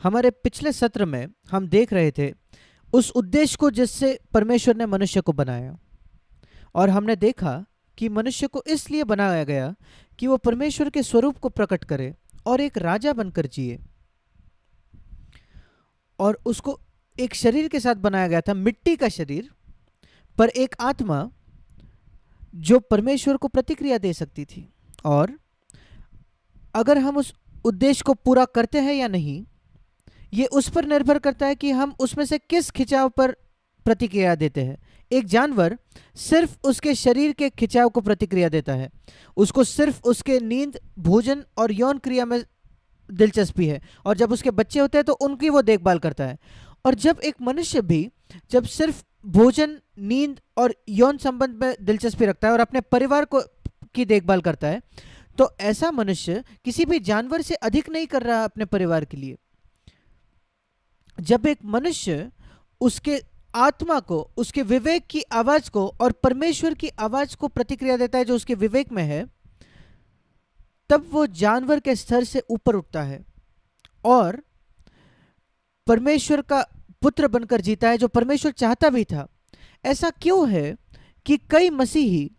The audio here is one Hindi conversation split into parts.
हमारे पिछले सत्र में हम देख रहे थे उस उद्देश्य को जिससे परमेश्वर ने मनुष्य को बनाया। और हमने देखा कि मनुष्य को इसलिए बनाया गया कि वो परमेश्वर के स्वरूप को प्रकट करे और एक राजा बनकर जिए। और उसको एक शरीर के साथ बनाया गया था, मिट्टी का शरीर, पर एक आत्मा जो परमेश्वर को प्रतिक्रिया दे सकती थी। और अगर हम उस उद्देश्य को पूरा करते हैं या नहीं, ये उस पर निर्भर करता है कि हम उसमें से किस खिंचाव पर प्रतिक्रिया देते हैं। एक जानवर सिर्फ उसके शरीर के खिंचाव को प्रतिक्रिया देता है, उसको सिर्फ उसके नींद, भोजन और यौन क्रिया में दिलचस्पी है, और जब उसके बच्चे होते हैं तो उनकी वो देखभाल करता है। और जब एक मनुष्य भी जब सिर्फ भोजन, नींद और यौन संबंध में दिलचस्पी रखता है और अपने परिवार को की देखभाल करता है, तो ऐसा मनुष्य किसी भी जानवर से अधिक नहीं कर रहा अपने परिवार के लिए। जब एक मनुष्य उसके आत्मा को, उसके विवेक की आवाज को और परमेश्वर की आवाज को प्रतिक्रिया देता है जो उसके विवेक में है, तब वो जानवर के स्तर से ऊपर उठता है और परमेश्वर का पुत्र बनकर जीता है, जो परमेश्वर चाहता भी था। ऐसा क्यों है कि कई मसीही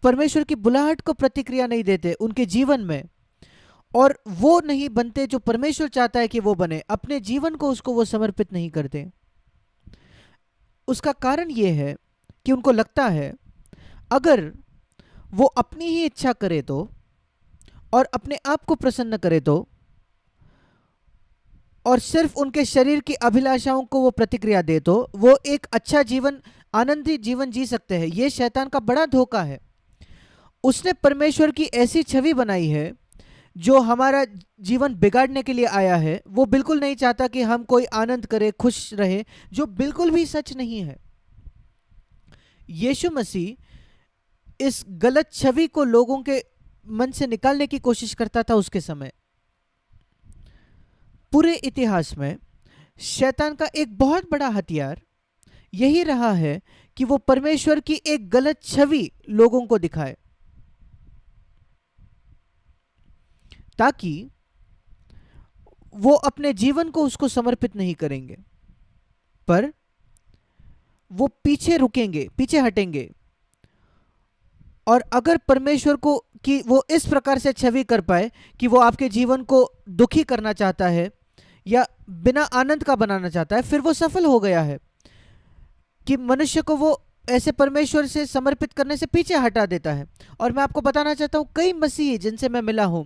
परमेश्वर की बुलाहट को प्रतिक्रिया नहीं देते उनके जीवन में, और वो नहीं बनते जो परमेश्वर चाहता है कि वो बने, अपने जीवन को उसको वो समर्पित नहीं करते? उसका कारण ये है कि उनको लगता है अगर वो अपनी ही इच्छा करे तो, और अपने आप को प्रसन्न करे तो, और सिर्फ उनके शरीर की अभिलाषाओं को वो प्रतिक्रिया दे तो वो एक अच्छा जीवन, आनंदी जीवन जी सकते हैं। ये शैतान का बड़ा धोखा है। उसने परमेश्वर की ऐसी छवि बनाई है जो हमारा जीवन बिगाड़ने के लिए आया है। वो बिल्कुल नहीं चाहता कि हम कोई आनंद करे, खुश रहे, जो बिल्कुल भी सच नहीं है। यीशु मसीह इस गलत छवि को लोगों के मन से निकालने की कोशिश करता था उसके समय। पूरे इतिहास में शैतान का एक बहुत बड़ा हथियार यही रहा है कि वो परमेश्वर की एक गलत छवि लोगों को दिखाए, ताकि वो अपने जीवन को उसको समर्पित नहीं करेंगे, पर वो पीछे रुकेंगे, पीछे हटेंगे। और अगर परमेश्वर को कि वो इस प्रकार से छवि कर पाए कि वो आपके जीवन को दुखी करना चाहता है या बिना आनंद का बनाना चाहता है, फिर वो सफल हो गया है कि मनुष्य को वो ऐसे परमेश्वर से समर्पित करने से पीछे हटा देता है। और मैं आपको बताना चाहता हूं, कई मसीही जिनसे मैं मिला हूं,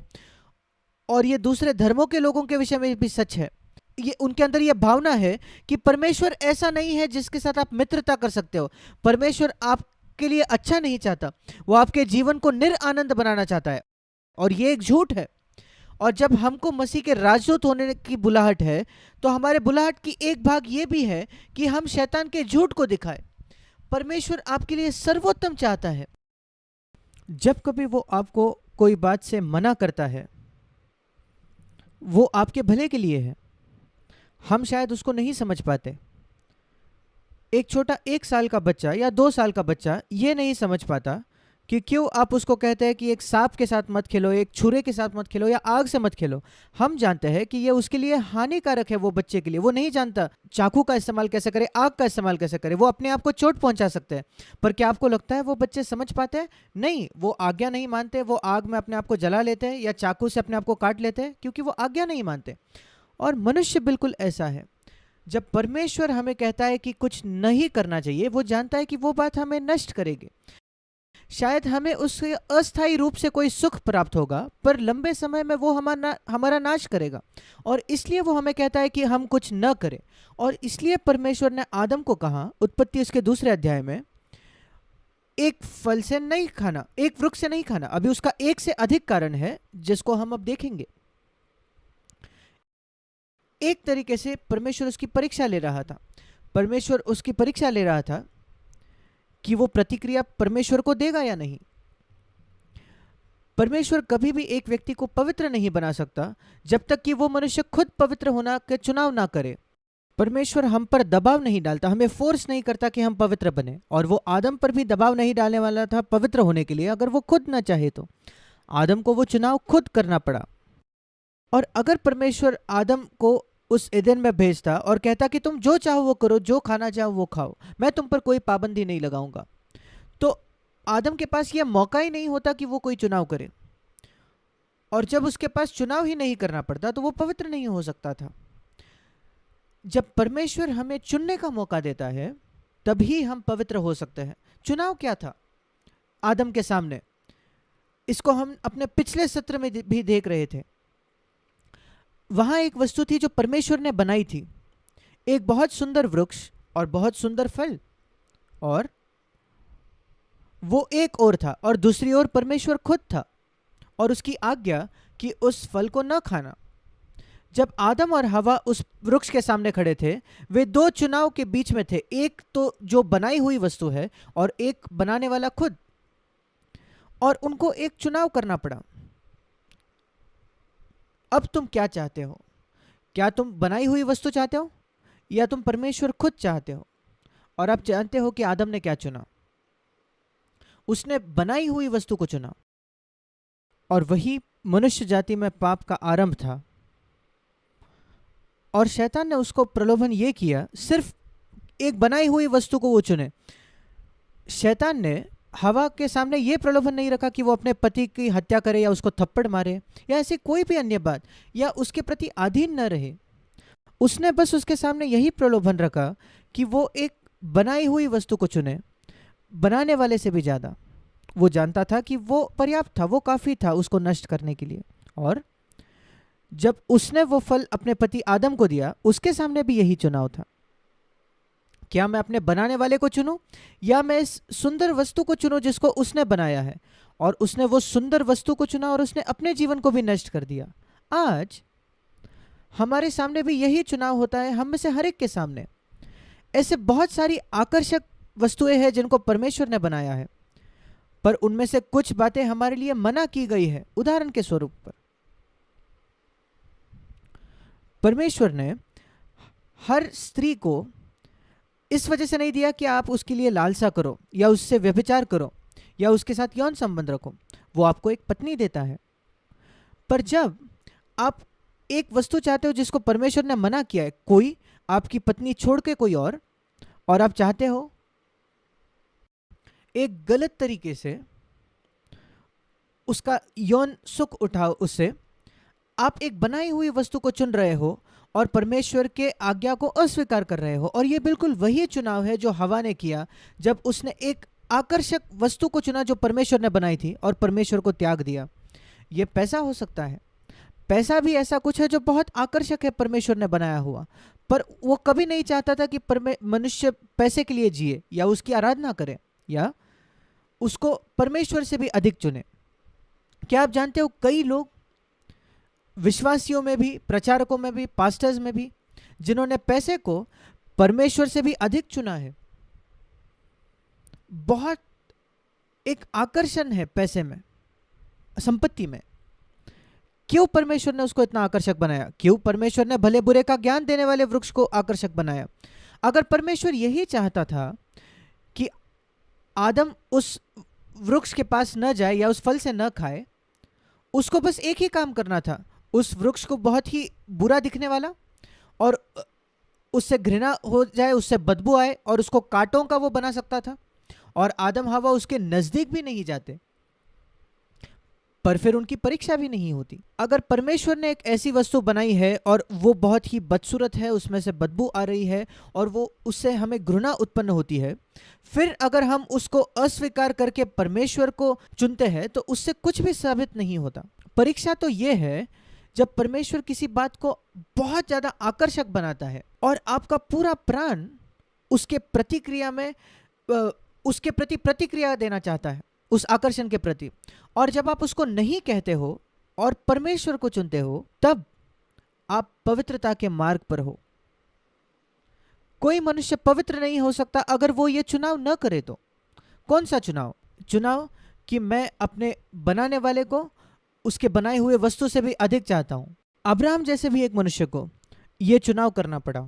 और ये दूसरे धर्मों के लोगों के विषय में भी सच है, ये उनके अंदर ये भावना है कि परमेश्वर ऐसा नहीं है जिसके साथ आप मित्रता कर सकते हो। परमेश्वर आपके लिए अच्छा नहीं चाहता, वो आपके जीवन को निरानंद बनाना चाहता है, और ये एक झूठ है। और जब हमको मसीह के राजदूत होने की बुलाहट है, तो हमारे बुलाहट की एक भाग ये भी है कि हम शैतान के झूठ को दिखाएं। परमेश्वर आपके लिए सर्वोत्तम चाहता है। जब कभी वो आपको कोई बात से मना करता है, वो आपके भले के लिए है। हम शायद उसको नहीं समझ पाते। एक छोटा 1 साल का बच्चा या 2 साल का बच्चा ये नहीं समझ पाता कि क्यों आप उसको कहते हैं कि एक सांप के साथ मत खेलो, एक छुरे के साथ मत खेलो, या आग से मत खेलो। हम जानते हैं कि ये उसके लिए हानिकारक है, वो बच्चे के लिए। वो नहीं जानता चाकू का इस्तेमाल कैसे करे, आग का इस्तेमाल कैसे करे, वो अपने आप को चोट पहुंचा सकते हैं। पर क्या आपको लगता है वो बच्चे समझ पाते हैं? नहीं, वो आज्ञा नहीं मानते, वो आग में अपने आप को जला लेते हैं या चाकू से अपने आप को काट लेते हैं, क्योंकि वो आज्ञा नहीं मानते। और मनुष्य बिल्कुल ऐसा है। जब परमेश्वर हमें कहता है कि कुछ नहीं करना चाहिए, वो जानता है कि वो बात हमें नष्ट करेगी। शायद हमें उससे अस्थायी रूप से कोई सुख प्राप्त होगा, पर लंबे समय में वो हमारा नाश करेगा। और इसलिए वो हमें कहता है कि हम कुछ न करें। और इसलिए परमेश्वर ने आदम को कहा, उत्पत्ति उसके 2 अध्याय में, एक फल से नहीं खाना, एक वृक्ष से नहीं खाना। अभी उसका एक से अधिक कारण है जिसको हम अब देखेंगे। एक तरीके से परमेश्वर उसकी परीक्षा ले रहा था। परमेश्वर उसकी परीक्षा ले रहा था कि वो प्रतिक्रिया परमेश्वर को देगा या नहीं। परमेश्वर कभी भी एक व्यक्ति को पवित्र नहीं बना सकता जब तक कि वो मनुष्य खुद पवित्र होना का चुनाव ना करे। परमेश्वर हम पर दबाव नहीं डालता, हमें फोर्स नहीं करता कि हम पवित्र बने। और वो आदम पर भी दबाव नहीं डालने वाला था पवित्र होने के लिए, अगर वो खुद ना चाहे तो। आदम को वो चुनाव खुद करना पड़ा। और अगर परमेश्वर आदम को उस एदेन में भेजता और कहता कि तुम जो चाहो वो करो, जो खाना चाहो वो खाओ, मैं तुम पर कोई पाबंदी नहीं लगाऊंगा, तो आदम के पास यह मौका ही नहीं होता कि वो कोई चुनाव करे। और जब उसके पास चुनाव ही नहीं करना पड़ता तो वो पवित्र नहीं हो सकता था। जब परमेश्वर हमें चुनने का मौका देता है तभी हम पवित्र हो सकते हैं। चुनाव क्या था आदम के सामने? इसको हम अपने पिछले सत्र में भी देख रहे थे। वहां एक वस्तु थी जो परमेश्वर ने बनाई थी, एक बहुत सुंदर वृक्ष और बहुत सुंदर फल, और वो एक ओर था और दूसरी ओर परमेश्वर खुद था और उसकी आज्ञा कि उस फल को न खाना। जब आदम और हवा उस वृक्ष के सामने खड़े थे, वे दो चुनाव के बीच में थे, एक तो जो बनाई हुई वस्तु है और एक बनाने वाला खुद, और उनको एक चुनाव करना पड़ा। अब तुम क्या चाहते हो? क्या तुम बनाई हुई वस्तु चाहते हो या तुम परमेश्वर खुद चाहते हो? और आप जानते हो कि आदम ने क्या चुना? उसने बनाई हुई वस्तु को चुना, और वही मनुष्य जाति में पाप का आरंभ था। और शैतान ने उसको प्रलोभन यह किया, सिर्फ एक बनाई हुई वस्तु को वो चुने। शैतान ने हवा के सामने यह प्रलोभन नहीं रखा कि वो अपने पति की हत्या करे या उसको थप्पड़ मारे या ऐसी कोई भी अन्य बात, या उसके प्रति अधीन न रहे। उसने बस उसके सामने यही प्रलोभन रखा कि वो एक बनाई हुई वस्तु को चुने, बनाने वाले से भी ज्यादा। वो जानता था कि वो पर्याप्त था, वो काफी था उसको नष्ट करने के लिए। और जब उसने वो फल अपने पति आदम को दिया, उसके सामने भी यही चुनाव था। क्या मैं अपने बनाने वाले को चुनूं या मैं इस सुंदर वस्तु को चुनूं जिसको उसने बनाया है? और उसने वो सुंदर वस्तु को चुना और उसने अपने जीवन को भी नष्ट कर दिया। आज हमारे सामने भी यही चुनाव होता है, हम में से हर एक के सामने। ऐसे बहुत सारी आकर्षक वस्तुएं हैं जिनको परमेश्वर ने बनाया है, पर उनमें से कुछ बातें हमारे लिए मना की गई है। उदाहरण के स्वरूप पर, परमेश्वर ने हर स्त्री को इस वजह से नहीं दिया कि आप उसके लिए लालसा करो या उससे व्यभिचार करो या उसके साथ यौन संबंध रखो। वो आपको एक पत्नी देता है। पर जब आप एक वस्तु चाहते हो जिसको परमेश्वर ने मना किया है, कोई आपकी पत्नी छोड़ के कोई और आप चाहते हो एक गलत तरीके से उसका यौन सुख उठाओ उससे, आप एक बनाई हुई वस्तु को चुन रहे हो और परमेश्वर के आज्ञा को अस्वीकार कर रहे हो। और यह बिल्कुल वही चुनाव है जो हवा ने किया जब उसने एक आकर्षक वस्तु को चुना जो परमेश्वर ने बनाई थी और परमेश्वर को त्याग दिया। यह पैसा हो सकता है, पैसा भी ऐसा कुछ है जो बहुत आकर्षक है परमेश्वर ने बनाया हुआ, पर वो कभी नहीं चाहता था कि मनुष्य पैसे के लिए जिए या उसकी आराधना करे या उसको परमेश्वर से भी अधिक चुने। क्या आप जानते हो कई लोग विश्वासियों में भी, प्रचारकों में भी, पास्टर्स में भी, जिन्होंने पैसे को परमेश्वर से भी अधिक चुना है। बहुत एक आकर्षण है पैसे में, संपत्ति में। क्यों परमेश्वर ने उसको इतना आकर्षक बनाया? क्यों परमेश्वर ने भले बुरे का ज्ञान देने वाले वृक्ष को आकर्षक बनाया? अगर परमेश्वर यही चाहता था कि आदम उस वृक्ष के पास न जाए या उस फल से न खाए, उसको बस एक ही काम करना था, उस वृक्ष को बहुत ही बुरा दिखने वाला और उससे घृणा हो जाए, उससे बदबू आए और उसको कांटों का वो बना सकता था और आदम हवा उसके नजदीक भी नहीं जाते, पर फिर उनकी परीक्षा भी नहीं होती। अगर परमेश्वर ने एक ऐसी वस्तु बनाई है और वो बहुत ही बदसूरत है, उसमें से बदबू आ रही है और वो उससे हमें घृणा उत्पन्न होती है, फिर अगर हम उसको अस्वीकार करके परमेश्वर को चुनते हैं तो उससे कुछ भी साबित नहीं होता। परीक्षा तो ये है जब परमेश्वर किसी बात को बहुत ज्यादा आकर्षक बनाता है और आपका पूरा प्राण उसके प्रतिक्रिया में उसके प्रति प्रतिक्रिया देना चाहता है, उस आकर्षण के प्रति, और जब आप उसको नहीं कहते हो और परमेश्वर को चुनते हो, तब आप पवित्रता के मार्ग पर हो। कोई मनुष्य पवित्र नहीं हो सकता अगर वो ये चुनाव न करे तो। कौन सा चुनाव? चुनाव कि मैं अपने बनाने वाले को उसके बनाए हुए वस्तु से भी अधिक चाहता हूं। अब्राहम जैसे भी एक मनुष्य को यह चुनाव करना पड़ा।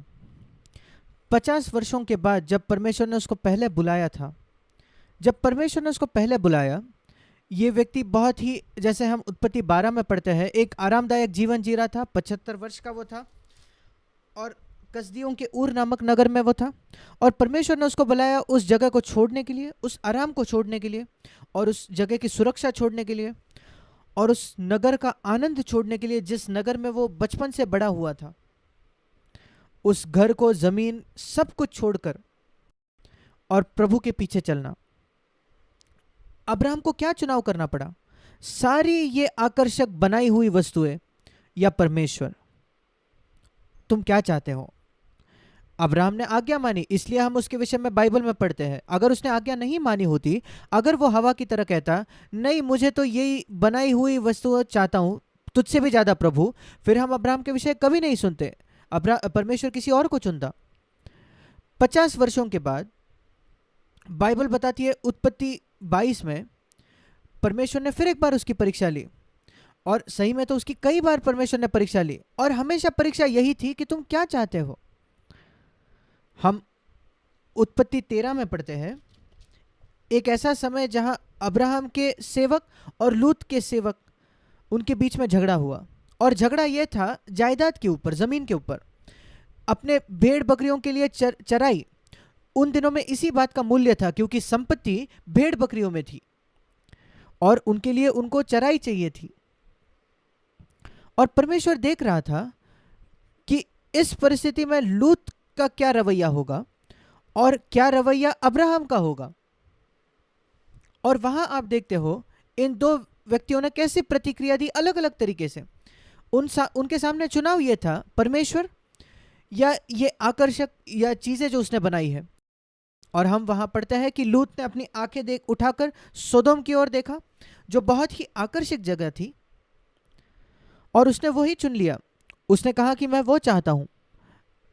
50 वर्षों के बाद जब परमेश्वर ने उसको पहले बुलाया था, जब परमेश्वर ने उसको पहले बुलाया, ये व्यक्ति बहुत ही, जैसे हम उत्पत्ति 12 में पढ़ते हैं, एक आरामदायक जीवन जी रहा था। 75 वर्ष का वो था और कसदियों के ऊर नामक नगर में वो था। और परमेश्वर ने उसको बुलाया उस जगह को छोड़ने के लिए, उस आराम को छोड़ने के लिए, और उस जगह की सुरक्षा छोड़ने के लिए, और उस नगर का आनंद छोड़ने के लिए जिस नगर में वो बचपन से बड़ा हुआ था। उस घर को, जमीन, सब कुछ छोड़कर और प्रभु के पीछे चलना। अब्राहम को क्या चुनाव करना पड़ा? सारी ये आकर्षक बनाई हुई वस्तुएं या परमेश्वर? तुम क्या चाहते हो? अब्राहम ने आज्ञा मानी, इसलिए हम उसके विषय में बाइबल में पढ़ते हैं। अगर उसने आज्ञा नहीं मानी होती, अगर वो हवा की तरह कहता नहीं मुझे तो यही बनाई हुई वस्तु चाहता हूं, तुझसे भी ज्यादा प्रभु, फिर हम अब्राहम के विषय कभी नहीं सुनते। परमेश्वर किसी और को चुनता। 50 वर्षों के बाद बाइबल बताती है उत्पत्ति 22 में परमेश्वर ने फिर एक बार उसकी परीक्षा ली। और सही में तो उसकी कई बार परमेश्वर ने परीक्षा ली, और हमेशा परीक्षा यही थी कि तुम क्या चाहते हो। हम उत्पत्ति 13 में पढ़ते हैं, एक ऐसा समय जहां अब्राहम के सेवक और लूत के सेवक, उनके बीच में झगड़ा हुआ। और झगड़ा यह था जायदाद के ऊपर, जमीन के ऊपर। अपने भेड़ बकरियों के लिए चराई, उन दिनों में इसी बात का मूल्य था, क्योंकि संपत्ति भेड़ बकरियों में थी और उनके लिए उनको चराई चाहिए थी। और परमेश्वर देख रहा था कि इस परिस्थिति में लूत का क्या रवैया होगा और क्या रवैया अब्राहम का होगा। और वहां आप देखते हो इन दो व्यक्तियों ने कैसी प्रतिक्रिया दी, अलग अलग तरीके से। उनके सामने चुनाव ये था, परमेश्वर या ये आकर्षक या चीजें जो उसने बनाई है। और हम वहां पढ़ते हैं कि लूत ने अपनी आंखें उठाकर सोदोम की ओर देखा, जो बहुत ही आकर्षक जगह थी, और उसने वही चुन लिया। उसने कहा कि मैं वो चाहता हूं,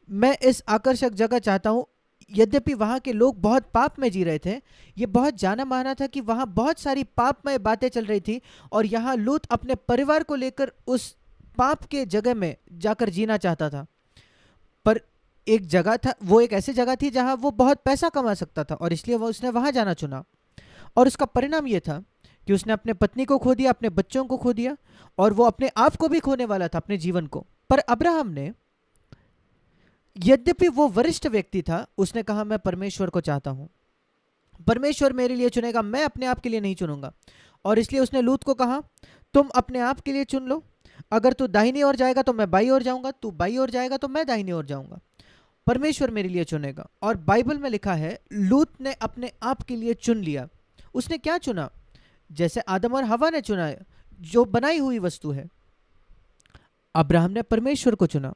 मैं इस आकर्षक जगह चाहता हूं। यद्यपि वहां के लोग बहुत पाप में जी रहे थे, ये बहुत जाना माना था कि वहां बहुत सारी पापमय बातें चल रही थी, और यहां लूत अपने परिवार को लेकर उस पाप के जगह में जाकर जीना चाहता था। पर एक जगह था, वो एक ऐसी जगह थी जहां वो बहुत पैसा कमा सकता था, और इसलिए वो उसने वहां जाना चुना। और उसका परिणाम यह था कि उसने अपने पत्नी को खो दिया, अपने बच्चों को खो दिया, और वो अपने आप को भी खोने वाला था, अपने जीवन को। पर अब्राहम ने, यद्यपि वो वरिष्ठ व्यक्ति था, उसने कहा मैं परमेश्वर को चाहता हूं, परमेश्वर मेरे लिए चुनेगा, मैं अपने आप के लिए नहीं चुनूंगा। और इसलिए उसने लूत को कहा तुम अपने आप के लिए चुन लो, अगर तू दाहिनी ओर जाएगा तो मैं बाई ओर जाऊंगा, तू बाई ओर जाएगा तो मैं दाहिनी ओर जाऊंगा, परमेश्वर मेरे लिए चुनेगा। और बाइबल में लिखा है लूत ने अपने आप के लिए चुन लिया। उसने क्या चुना? जैसे आदम और हवा ने चुना, जो बनाई हुई वस्तु है। अब्राहम ने परमेश्वर को चुना,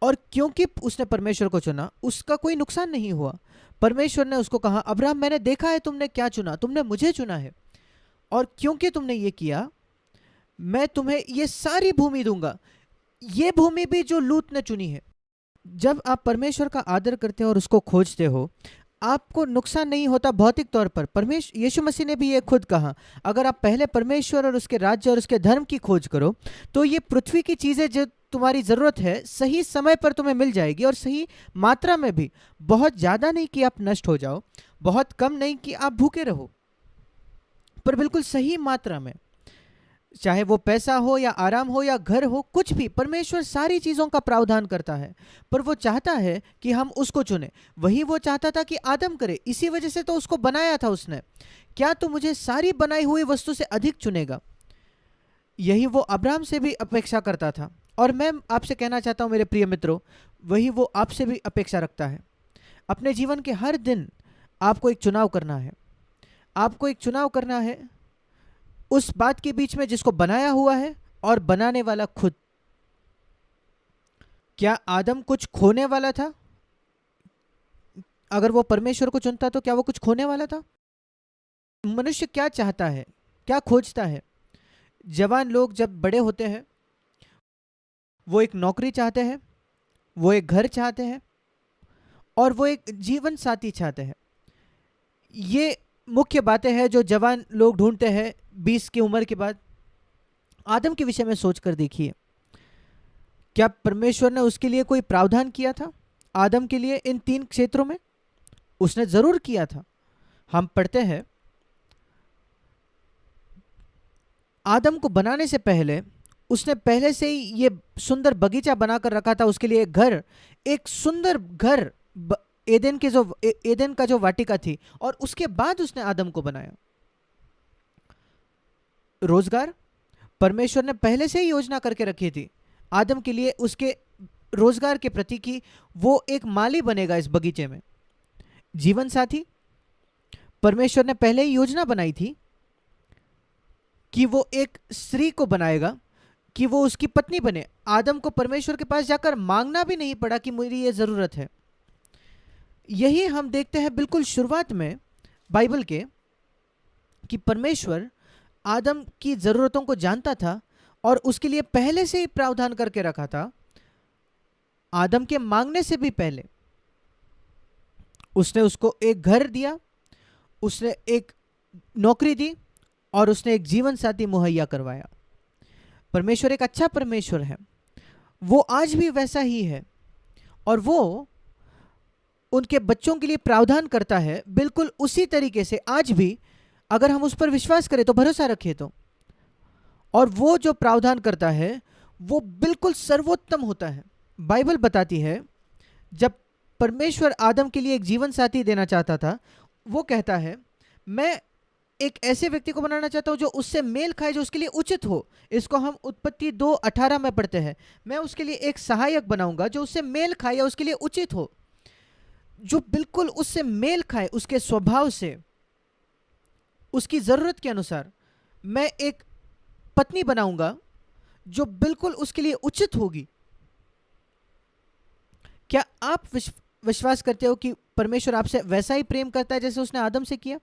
और क्योंकि उसने परमेश्वर को चुना, उसका कोई नुकसान नहीं हुआ। परमेश्वर ने उसको कहा अब्राहम मैंने देखा है तुमने क्या चुना, तुमने मुझे चुना है, और क्योंकि तुमने ये किया, मैं तुम्हें ये सारी भूमि दूंगा, ये भूमि भी जो लूत ने चुनी है। जब आप परमेश्वर का आदर करते हो और उसको खोजते हो, आपको नुकसान नहीं होता भौतिक तौर पर। परमेश्वर, यीशु मसीह ने भी ये खुद कहा, अगर आप पहले परमेश्वर और उसके राज्य और उसके धर्म की खोज करो, तो ये पृथ्वी की चीजें जो तुम्हारी जरूरत है सही समय पर तुम्हें मिल जाएगी, और सही मात्रा में भी। बहुत ज्यादा नहीं कि आप नष्ट हो जाओ, बहुत कम नहीं कि आप भूखे रहो, पर बिल्कुल सही मात्रा में। चाहे वो पैसा हो या आराम हो या घर हो, कुछ भी, परमेश्वर सारी चीजों का प्रावधान करता है। पर वो चाहता है कि हम उसको चुने। वही वो चाहता था कि आदम करे, इसी वजह से तो उसको बनाया था उसने। क्या तू मुझे सारी बनाई हुई वस्तु से अधिक चुनेगा? यही वो अब्राहम से भी अपेक्षा करता था, और मैं आपसे कहना चाहता हूं मेरे प्रिय मित्रों, वही वो आपसे भी अपेक्षा रखता है। अपने जीवन के हर दिन आपको एक चुनाव करना है। आपको एक चुनाव करना है उस बात के बीच में जिसको बनाया हुआ है और बनाने वाला खुद। क्या आदम कुछ खोने वाला था? अगर वो परमेश्वर को चुनता तो क्या वो कुछ खोने वाला था? मनुष्य क्या चाहता है, क्या खोजता है? जवान लोग जब बड़े होते हैं, वो एक नौकरी चाहते हैं, वो एक घर चाहते हैं, और वो एक जीवन साथी चाहते हैं। ये मुख्य बातें हैं जो जवान लोग ढूंढते हैं 20 की उम्र के बाद। आदम के विषय में सोचकर देखिए, क्या परमेश्वर ने उसके लिए कोई प्रावधान किया था आदम के लिए इन 3 क्षेत्रों में? उसने जरूर किया था। हम पढ़ते हैं आदम को बनाने से पहले उसने पहले से ही ये सुंदर बगीचा बनाकर रखा था, उसके लिए एक घर, एक सुंदर घर, एदेन के जो एदेन का जो वाटिका थी, और उसके बाद उसने आदम को बनाया। रोजगार परमेश्वर ने पहले से ही योजना करके रखी थी आदम के लिए, उसके रोजगार के प्रति कि वो एक माली बनेगा इस बगीचे में। जीवन साथी परमेश्वर ने पहले ही योजना बनाई थी कि वो एक स्त्री को बनाएगा, कि वो उसकी पत्नी बने। आदम को परमेश्वर के पास जाकर मांगना भी नहीं पड़ा कि मेरी ये जरूरत है। यही हम देखते हैं बिल्कुल शुरुआत में बाइबल के, कि परमेश्वर आदम की जरूरतों को जानता था और उसके लिए पहले से ही प्रावधान करके रखा था। आदम के मांगने से भी पहले उसने उसको एक घर दिया, उसने एक नौकरी दी और उसने एक जीवन साथी मुहैया करवाया। परमेश्वर एक अच्छा परमेश्वर है, वो आज भी वैसा ही है, और वो उनके बच्चों के लिए प्रावधान करता है बिल्कुल उसी तरीके से आज भी, अगर हम उस पर विश्वास करें तो, भरोसा रखें तो। और वो जो प्रावधान करता है वो बिल्कुल सर्वोत्तम होता है। बाइबल बताती है जब परमेश्वर आदम के लिए एक जीवन साथी देना चाहता था, वो कहता है मैं एक ऐसे व्यक्ति को बनाना चाहता हूं जो उससे मेल खाए, जो उसके लिए उचित हो। इसको हम उत्पत्ति 2:18 में पढ़ते हैं, मैं उसके लिए एक सहायक बनाऊंगा जो उससे मेल खाए या उसके लिए उचित हो, जो बिल्कुल उससे मेल खाए, उसके स्वभाव से, उसकी जरूरत के अनुसार। मैं एक पत्नी बनाऊंगा जो बिल्कुल उसके लिए उचित होगी। क्या आप विश्वास करते हो कि परमेश्वर आपसे वैसा ही प्रेम करता है जैसे उसने आदम से किया?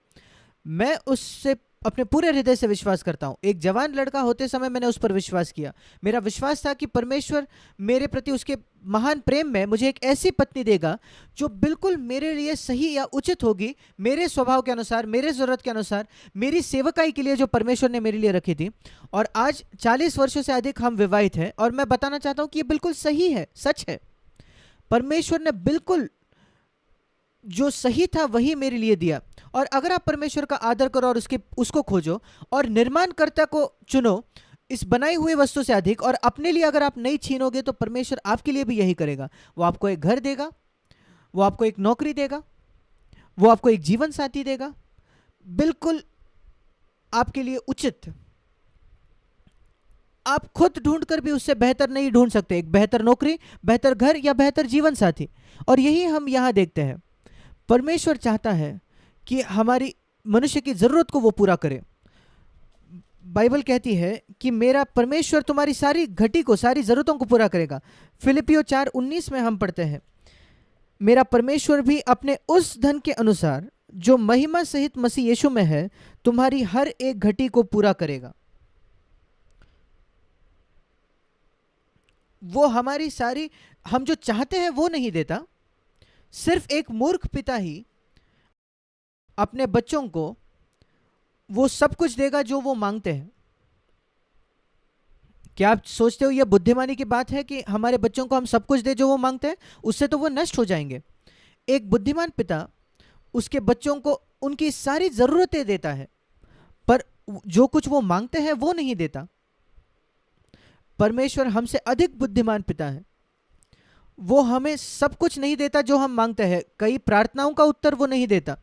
मैं उससे अपने पूरे हृदय से विश्वास करता हूं। एक जवान लड़का होते समय मैंने उस पर विश्वास किया। मेरा विश्वास था कि परमेश्वर मेरे प्रति उसके महान प्रेम में मुझे एक ऐसी पत्नी देगा जो बिल्कुल मेरे लिए सही या उचित होगी, मेरे स्वभाव के अनुसार, मेरे जरूरत के अनुसार, मेरी सेवकाई के लिए जो परमेश्वर ने मेरे लिए रखी थी। और आज 40 वर्षों से अधिक हम विवाहित हैं, और मैं बताना चाहता हूं कि ये बिल्कुल सही है, सच है। परमेश्वर ने बिल्कुल जो सही था वही मेरे लिए दिया। और अगर आप परमेश्वर का आदर करो और उसको खोजो और निर्माणकर्ता को चुनो इस बनाई हुई वस्तु से अधिक, और अपने लिए अगर आप नहीं छीनोगे तो परमेश्वर आपके लिए भी यही करेगा। वो आपको एक घर देगा, वो आपको एक नौकरी देगा, वो आपको एक जीवन साथी देगा, बिल्कुल आपके लिए उचित। आप खुद ढूंढकर भी उससे बेहतर नहीं ढूंढ सकते, एक बेहतर नौकरी, बेहतर घर या बेहतर जीवन साथी। और यही हम यहां देखते हैं। परमेश्वर चाहता है कि हमारी मनुष्य की जरूरत को वो पूरा करे। बाइबल कहती है कि मेरा परमेश्वर तुम्हारी सारी घटी को, सारी जरूरतों को पूरा करेगा। फिलिपियो 4:19 में हम पढ़ते हैं, मेरा परमेश्वर भी अपने उस धन के अनुसार जो महिमा सहित मसीह यीशु में है तुम्हारी हर एक घटी को पूरा करेगा। वो हमारी सारी, हम जो चाहते हैं वो नहीं देता। सिर्फ एक मूर्ख पिता ही अपने बच्चों को वो सब कुछ देगा जो वो मांगते हैं। क्या आप सोचते हो यह बुद्धिमानी की बात है कि हमारे बच्चों को हम सब कुछ दे जो वो मांगते हैं? उससे तो वो नष्ट हो जाएंगे। एक बुद्धिमान पिता उसके बच्चों को उनकी सारी जरूरतें देता है, पर जो कुछ वो मांगते हैं वो नहीं देता। परमेश्वर हमसे अधिक बुद्धिमान पिता है। वो हमें सब कुछ नहीं देता जो हम मांगते हैं। कई प्रार्थनाओं का उत्तर वो नहीं देता,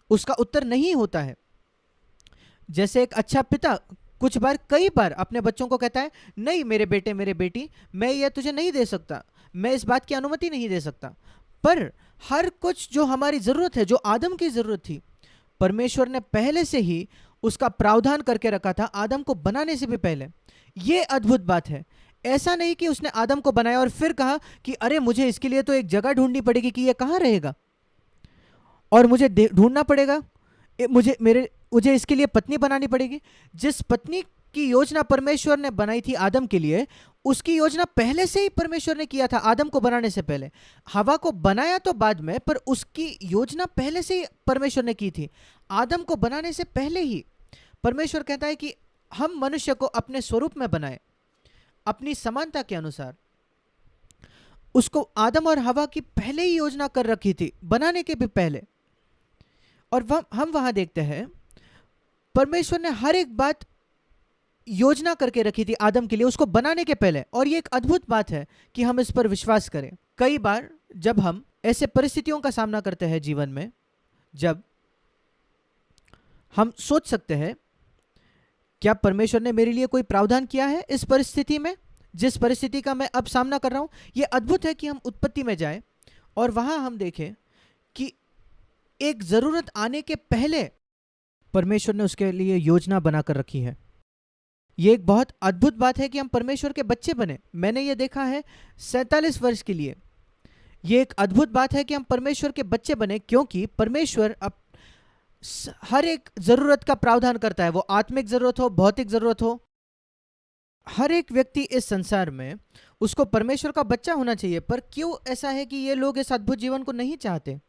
उसका उत्तर नहीं होता है। जैसे एक अच्छा पिता कुछ बार, कई बार अपने बच्चों को कहता है, नहीं मेरे बेटे, मेरे बेटी, मैं ये तुझे नहीं दे सकता, मैं इस बात की अनुमति नहीं दे सकता। पर हर कुछ जो हमारी जरूरत है, जो आदम की जरूरत थी, परमेश्वर ने पहले से ही उसका प्रावधान करके रखा था, आदम को बनाने से भी पहले। यह अद्भुत बात है। ऐसा नहीं कि उसने आदम को बनाया और फिर कहा कि अरे मुझे इसके लिए तो एक जगह ढूंढनी पड़ेगी कि ये कहां रहेगा, और मुझे ढूंढना पड़ेगा, मुझे इसके लिए पत्नी बनानी पड़ेगी। जिस पत्नी की योजना परमेश्वर ने बनाई थी आदम के लिए, उसकी योजना पहले से ही परमेश्वर ने किया था आदम को बनाने से पहले। हवा को बनाया तो बाद में, पर उसकी योजना पहले से ही परमेश्वर ने की थी। आदम को बनाने से पहले ही परमेश्वर कहता है कि हम मनुष्य को अपने स्वरूप में बनाए, अपनी समानता के अनुसार। उसको आदम और हवा की पहले ही योजना कर रखी थी, बनाने के भी पहले। और हम वहां देखते हैं परमेश्वर ने हर एक बात योजना करके रखी थी आदम के लिए उसको बनाने के पहले। और ये एक अद्भुत बात है कि हम इस पर विश्वास करें। कई बार जब हम ऐसे परिस्थितियों का सामना करते हैं जीवन में, जब हम सोच सकते हैं क्या परमेश्वर ने मेरे लिए कोई प्रावधान किया है इस परिस्थिति में, जिस परिस्थिति का मैं अब सामना कर रहा हूं। यह अद्भुत है कि हम उत्पत्ति में जाएं और वहां हम देखें कि एक जरूरत आने के पहले परमेश्वर ने उसके लिए योजना बनाकर रखी है। यह एक बहुत अद्भुत बात है कि हम परमेश्वर के बच्चे बने। मैंने ये देखा है 47 वर्ष के लिए। यह एक अद्भुत बात है कि हम परमेश्वर के बच्चे बने, क्योंकि परमेश्वर अब हर एक जरूरत का प्रावधान करता है, वो आत्मिक जरूरत हो, भौतिक जरूरत हो। हर एक व्यक्ति इस संसार में उसको परमेश्वर का बच्चा होना चाहिए। पर क्यों ऐसा है कि ये लोग इस अद्भुत जीवन को नहीं चाहते?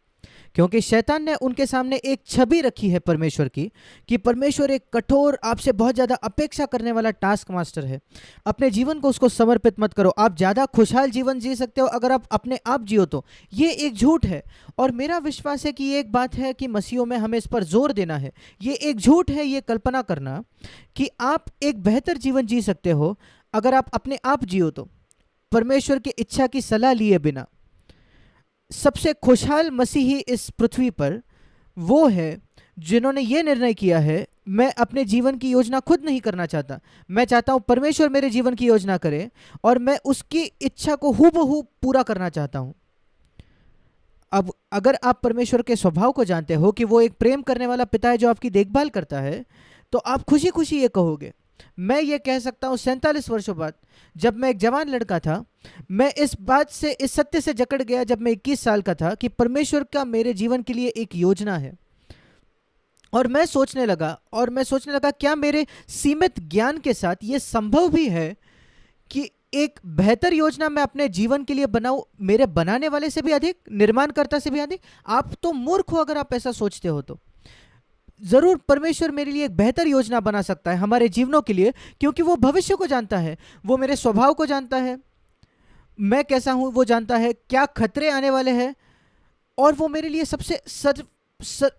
क्योंकि शैतान ने उनके सामने एक छवि रखी है परमेश्वर की, कि परमेश्वर एक कठोर, आपसे बहुत ज़्यादा अपेक्षा करने वाला टास्क मास्टर है। अपने जीवन को उसको समर्पित मत करो। आप ज़्यादा खुशहाल जीवन जी सकते हो अगर आप अपने आप जियो तो। ये एक झूठ है। और मेरा विश्वास है कि ये एक बात है कि मसीहों में हमें इस पर जोर देना है। ये एक झूठ है ये कल्पना करना कि आप एक बेहतर जीवन जी सकते हो अगर आप अपने आप जियो तो, परमेश्वर की इच्छा की सलाह लिए बिना। सबसे खुशहाल मसीही इस पृथ्वी पर वो है जिन्होंने ये निर्णय किया है, मैं अपने जीवन की योजना खुद नहीं करना चाहता, मैं चाहता हूं परमेश्वर मेरे जीवन की योजना करे और मैं उसकी इच्छा को हूबहू पूरा करना चाहता हूं। अब अगर आप परमेश्वर के स्वभाव को जानते हो कि वो एक प्रेम करने वाला पिता है जो आपकी देखभाल करता है, तो आप खुशी खुशी ये कहोगे। मैं ये कह सकता हूँ 47 वर्षों बाद, जब मैं एक जवान लड़का था, मैं इस बात से, इस सत्य से जकड़ गया जब मैं 21 साल का था कि परमेश्वर का मेरे जीवन के लिए एक योजना है। और मैं सोचने लगा क्या मेरे सीमित ज्ञान के साथ ये संभव भी है कि एक बेहतर योजना मैं अपने जीवन के लिए बनाऊं, मेरे बनाने वाले से भी अधिक, निर्माणकर्ता से भी अधिक। आप तो मूर्ख हो अगर आप ऐसा सोचते हो तो। जरूर परमेश्वर मेरे लिए एक बेहतर योजना बना सकता है हमारे जीवनों के लिए, क्योंकि वो भविष्य को जानता है, वो मेरे स्वभाव को जानता है, मैं कैसा हूं वो जानता है, क्या खतरे आने वाले हैं, और वो मेरे लिए सबसे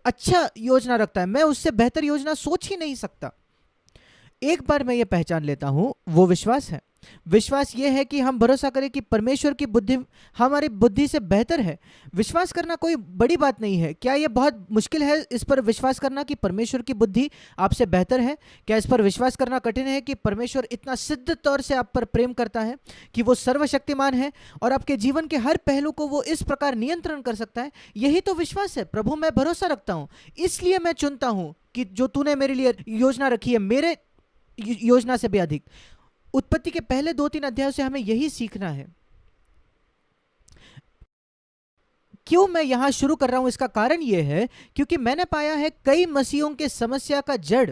अच्छा योजना रखता है। मैं उससे बेहतर योजना सोच ही नहीं सकता। एक बार मैं ये पहचान लेता हूं, वो विश्वास है। विश्वास ये है कि हम भरोसा करें कि परमेश्वर की बुद्धि हमारी बुद्धि से बेहतर है। विश्वास करना कोई बड़ी बात नहीं है। क्या ये बहुत मुश्किल है इस पर विश्वास करना कि परमेश्वर की बुद्धि आपसे बेहतर है? क्या इस पर विश्वास करना कठिन है कि परमेश्वर इतना सिद्ध तौर से आप पर प्रेम करता है, कि वो सर्वशक्तिमान है और आपके जीवन के हर पहलू को वो इस प्रकार नियंत्रण कर सकता है? यही तो विश्वास है। प्रभु मैं भरोसा रखता हूँ, इसलिए मैं चुनता हूँ कि जो तूने मेरे लिए योजना रखी है, मेरे योजना से भी अधिक। उत्पत्ति के पहले 2-3 अध्यायों से हमें यही सीखना है। क्यों मैं यहां शुरू कर रहा हूं, इसका कारण यह है क्योंकि मैंने पाया है कई मसीहों के समस्या का जड़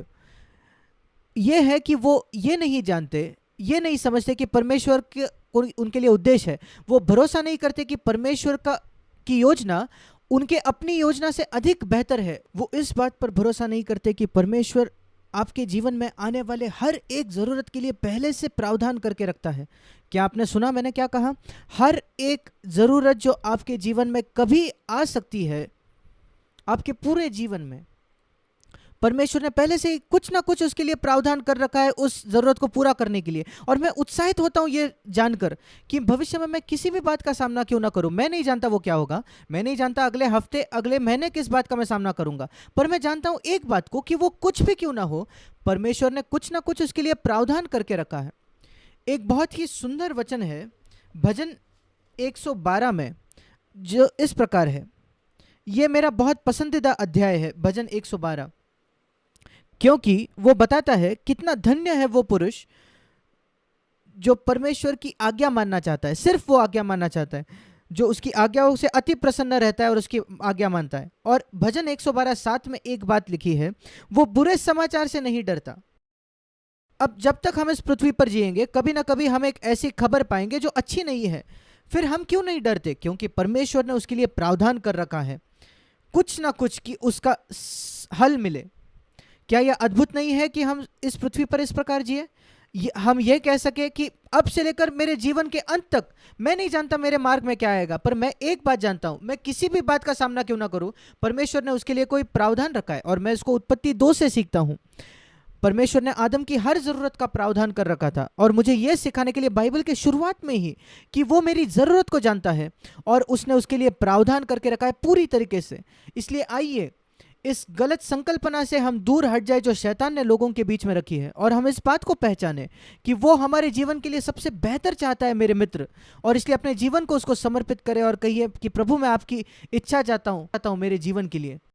यह है कि वो ये नहीं जानते, ये नहीं समझते कि परमेश्वर के उनके लिए उद्देश्य है। वो भरोसा नहीं करते कि परमेश्वर की योजना उनके अपनी योजना से अधिक बेहतर है। वो इस बात पर भरोसा नहीं करते कि परमेश्वर आपके जीवन में आने वाले हर एक ज़रूरत के लिए पहले से प्रावधान करके रखता है। क्या आपने सुना मैंने क्या कहा? हर एक ज़रूरत जो आपके जीवन में कभी आ सकती है, आपके पूरे जीवन में परमेश्वर ने पहले से ही कुछ ना कुछ उसके लिए प्रावधान कर रखा है उस ज़रूरत को पूरा करने के लिए। और मैं उत्साहित होता हूँ ये जानकर कि भविष्य में मैं किसी भी बात का सामना क्यों ना करूँ। मैं नहीं जानता वो क्या होगा, मैं नहीं जानता अगले हफ्ते, अगले महीने किस बात का मैं सामना करूँगा, पर मैं जानता हूँ एक बात को कि वो कुछ भी क्यों ना हो, परमेश्वर ने कुछ ना कुछ उसके लिए प्रावधान करके रखा है। एक बहुत ही सुंदर वचन है भजन 112 में, जो इस प्रकार है। ये मेरा बहुत पसंदीदा अध्याय है भजन 112, क्योंकि वो बताता है कितना धन्य है वो पुरुष जो परमेश्वर की आज्ञा मानना चाहता है, सिर्फ वो आज्ञा मानना चाहता है, जो उसकी आज्ञाओं से अति प्रसन्न रहता है और उसकी आज्ञा मानता है। और भजन 112:7 में एक बात लिखी है, वो बुरे समाचार से नहीं डरता। अब जब तक हम इस पृथ्वी पर जिएंगे, कभी ना कभी हम एक ऐसी खबर पाएंगे जो अच्छी नहीं है। फिर हम क्यों नहीं डरते? क्योंकि परमेश्वर ने उसके लिए प्रावधान कर रखा है कुछ ना कुछ कि उसका हल मिले। क्या यह अद्भुत नहीं है कि हम इस पृथ्वी पर इस प्रकार जिए? हम ये कह सके कि अब से लेकर मेरे जीवन के अंत तक मैं नहीं जानता मेरे मार्ग में क्या आएगा, पर मैं एक बात जानता हूं, मैं किसी भी बात का सामना क्यों ना करूं, परमेश्वर ने उसके लिए कोई प्रावधान रखा है। और मैं इसको उत्पत्ति 2 से सीखता हूं। परमेश्वर ने आदम की हर जरूरत का प्रावधान कर रखा था, और मुझे यह सिखाने के लिए बाइबल के शुरुआत में ही कि वो मेरी जरूरत को जानता है और उसने उसके लिए प्रावधान करके रखा है पूरी तरीके से। इसलिए आइए इस गलत संकल्पना से हम दूर हट जाए जो शैतान ने लोगों के बीच में रखी है, और हम इस बात को पहचाने कि वो हमारे जीवन के लिए सबसे बेहतर चाहता है मेरे मित्र, और इसलिए अपने जीवन को उसको समर्पित करें और कहिए कि प्रभु मैं आपकी इच्छा चाहता हूँ मेरे जीवन के लिए।